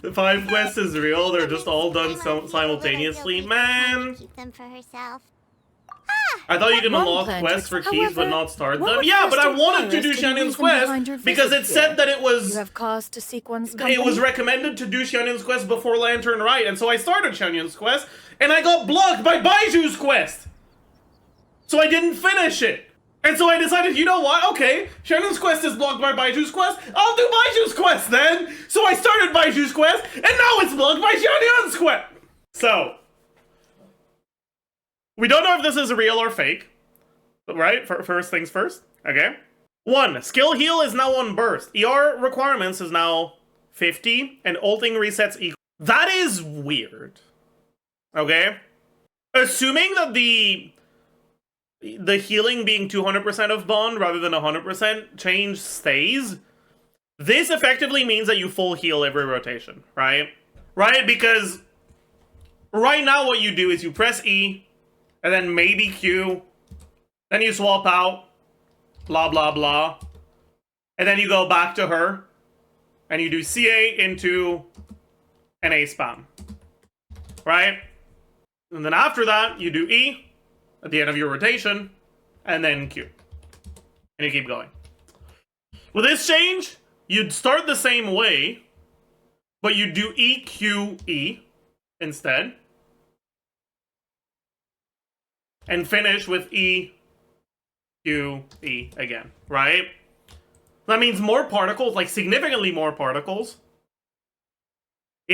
The 5 quests is real, they're just all done simultaneously. Man! Keep them for herself. I thought you could unlock quests for keys but not start them. Yeah, but I wanted to do Shannon's quest because it said that it was... You have cause to seek one's company. It was recommended to do Shannon's quest before Lantern Rite, and so I started Shannon's quest, and I got blocked by Baiju's quest! So I didn't finish it! And so I decided, you know what, okay, Shannon's quest is blocked by Baiju's quest, I'll do Baiju's quest then! So I started Baiju's quest, and now it's blocked by Shannon's quest! So, we don't know if this is real or fake, right? First things first, okay? 1. Skill heal is now on burst. ER requirements is now 50, and ulting resets equal. That is weird, okay? Assuming that the healing being 200% of bond rather than 100% change stays, this effectively means that you full heal every rotation, right? Right? Because right now what you do is you press E, and then maybe Q, then you swap out, blah blah blah, and then you go back to her, and you do CA into an A spam, right? And then after that, you do E, at the end of your rotation, and then Q. And you keep going. With this change, you'd start the same way, but you do E, Q, E instead. And finish with E, Q, E again, right? That means more particles, like significantly more particles.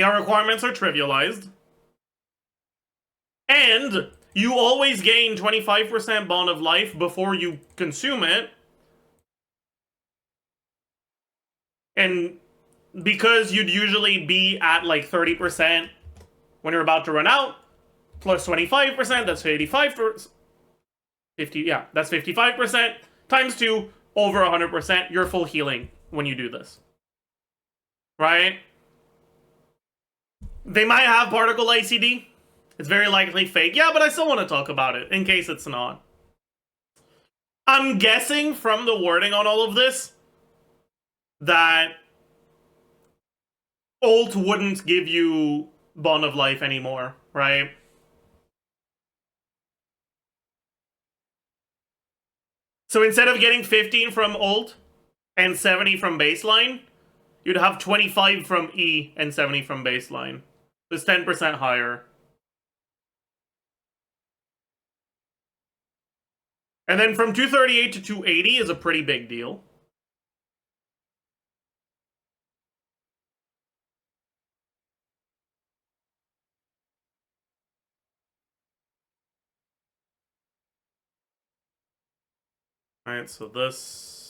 AR requirements are trivialized. And you always gain 25% bond of life before you consume it. And because you'd usually be at like 30% when you're about to run out, plus 25%, that's 85%. 50, yeah, that's 55%. Times 2, over 100%. You're full healing when you do this. Right? They might have particle ICD. It's very likely fake. Yeah, but I still want to talk about it, in case it's not. I'm guessing from the wording on all of this that ult wouldn't give you bond of life anymore, right? So instead of getting 15 from ult and 70 from baseline, you'd have 25 from E and 70 from baseline. It's 10% higher. And then from 238 to 280 is a pretty big deal. Alright, so this...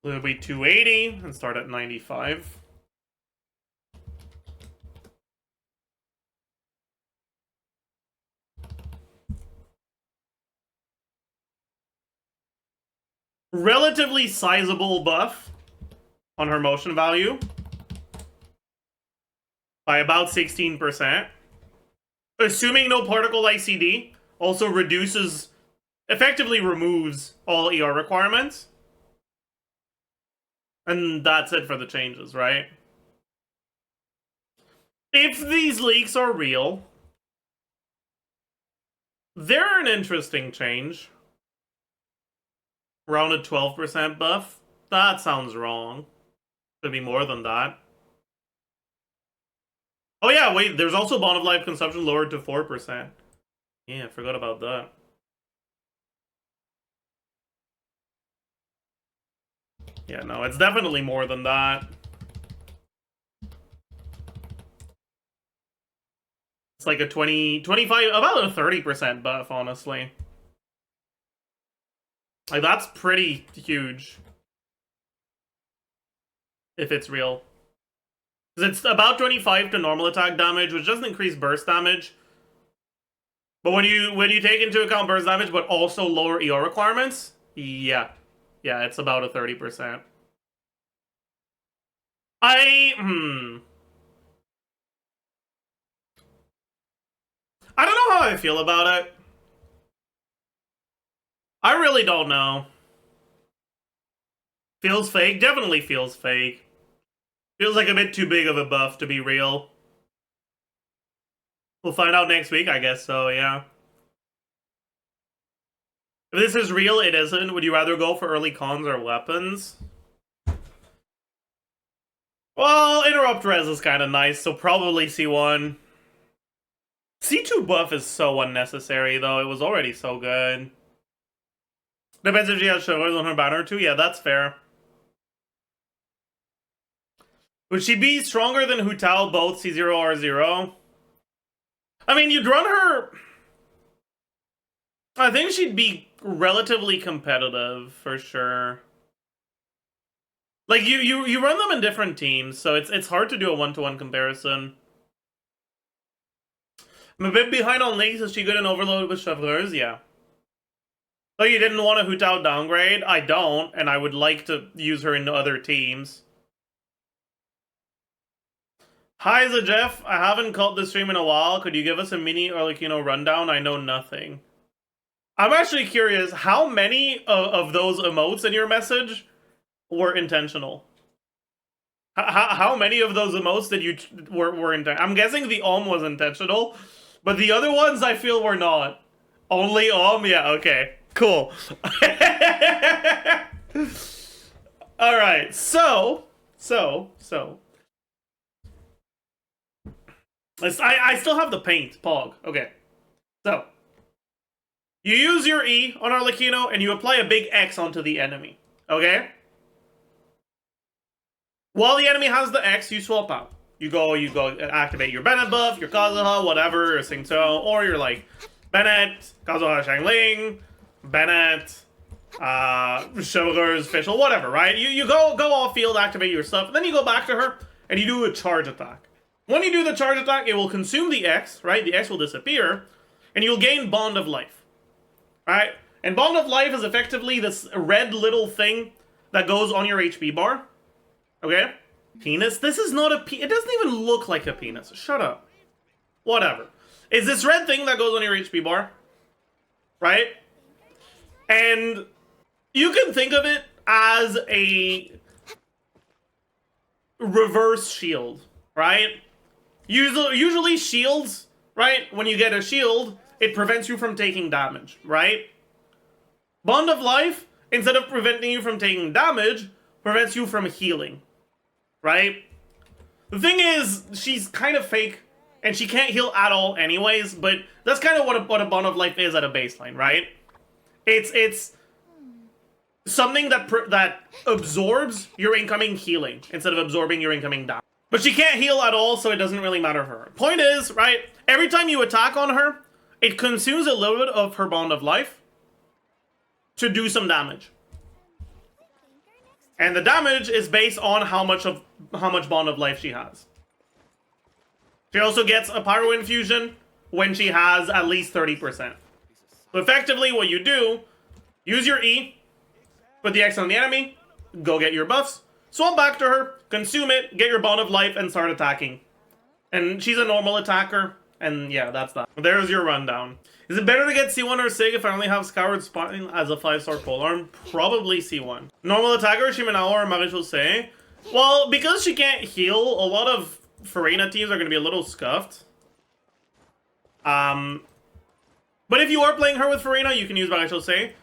It'll be 280 and start at 95. Relatively sizable buff on her motion value by about 16%. Assuming no particle ICD, also reduces, effectively removes all ER requirements. And that's it for the changes, right? If these leaks are real, they're an interesting change. Around a 12% buff? That sounds wrong. Could be more than that. Oh yeah, wait, there's also bond of life consumption lowered to 4%. Yeah, I forgot about that. Yeah, no, it's definitely more than that. It's like a 20, 25, about a 30% buff, honestly. Like, that's pretty huge. If it's real. Because it's about 25 to normal attack damage, which doesn't increase burst damage. But when you take into account burst damage, but also lower ER requirements, yeah. Yeah, it's about a 30%. I don't know how I feel about it. I really don't know. Feels fake? Definitely feels fake. Feels like a bit too big of a buff to be real. We'll find out next week, I guess so, yeah. If this is real, it isn't. Would you rather go for early cons or weapons? Well, Interrupt Res is kind of nice, so probably C1. C2 buff is so unnecessary, though. It was already so good. Depends if she has showers on her banner, too. Yeah, that's fair. Would she be stronger than Hutao, both C0 R0? I mean, you'd run her... I think she'd be relatively competitive, for sure. Like, you run them in different teams, so it's hard to do a one-to-one comparison. I'm a bit behind on links. Is she good in Overload with Chevreuse? Yeah. Oh, you didn't want a Hutao downgrade? I don't, and I would like to use her in other teams. Hi, Zajef. I haven't caught the stream in a while. Could you give us a mini Arlecchino rundown? I know nothing. I'm actually curious, how many of those emotes in your message were intentional? How many of those emotes did you were intentional? I'm guessing the was intentional, but the other ones I feel were not. Only yeah, okay. Cool. Alright, so I still have the paint, Pog. Okay. So you use your E on Arlecchino and you apply a big X onto the enemy. Okay? While the enemy has the X, you swap out. You go activate your Bennett buff, your Kazuha, whatever, your C0, or you're like Bennett, Kazuha Shangling, Bennett, Chevreuse, Fischl, whatever, right? You go off field, activate your stuff, and then you go back to her and you do a charge attack. When you do the charge attack, it will consume the X, right? The X will disappear, and you'll gain Bond of Life, right? And Bond of Life is effectively this red little thing that goes on your HP bar. Okay? Penis? This is not a penis. It doesn't even look like a penis. Shut up. Whatever. It's this red thing that goes on your HP bar. Right? And you can think of it as a reverse shield. Right? Usually shields, right? When you get a shield, it prevents you from taking damage. Right? Bond of Life, instead of preventing you from taking damage, prevents you from healing. Right? The thing is, she's kind of fake, and she can't heal at all anyways, but that's kind of what a Bond of Life is at a baseline, right? It's something that absorbs your incoming healing, instead of absorbing your incoming damage. But she can't heal at all, so it doesn't really matter for her. Point is, right, every time you attack on her, it consumes a little bit of her Bond of Life to do some damage. And the damage is based on how much Bond of Life she has. She also gets a Pyro Infusion when she has at least 30%. So effectively, what you do, use your E, put the X on the enemy, go get your buffs, swap back to her, consume it, get your Bond of Life, and start attacking. And she's a normal attacker, and yeah, that's that. There's your rundown. Is it better to get C1 or SIG if I only have Scoured Spine as a 5-star polearm? Probably C1. Normal attacker, Shimenao or Marie-José? Well, because she can't heal, a lot of Farina teams are going to be a little scuffed. But if you are playing her with Farina, you can use Marie-José.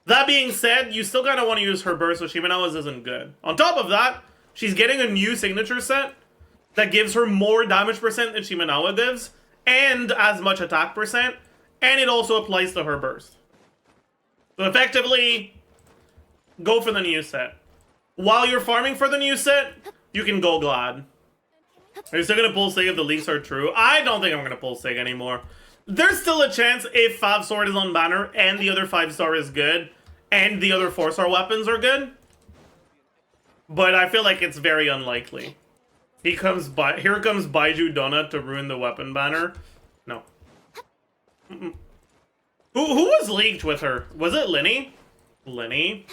That being said, you still kind of want to use her burst, so Shimenao's isn't good. On top of that, she's getting a new signature set that gives her more damage percent than Shimenao gives, and as much attack percent. And it also applies to her burst. So effectively, go for the new set. While you're farming for the new set, you can go Glad. Are you still gonna pull Sig if the leaks are true? I don't think I'm gonna pull Sig anymore. There's still a chance if 5 sword is on banner and the other 5-star is good and the other 4-star weapons are good. But I feel like it's very unlikely. Here comes Baiju Donut to ruin the weapon banner. No. Who was leaked with her? Was it Linny? Linny?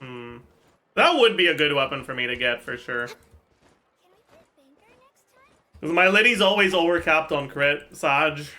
That would be a good weapon for me to get for sure. Because my Linny's always overcapped on crit, Saj.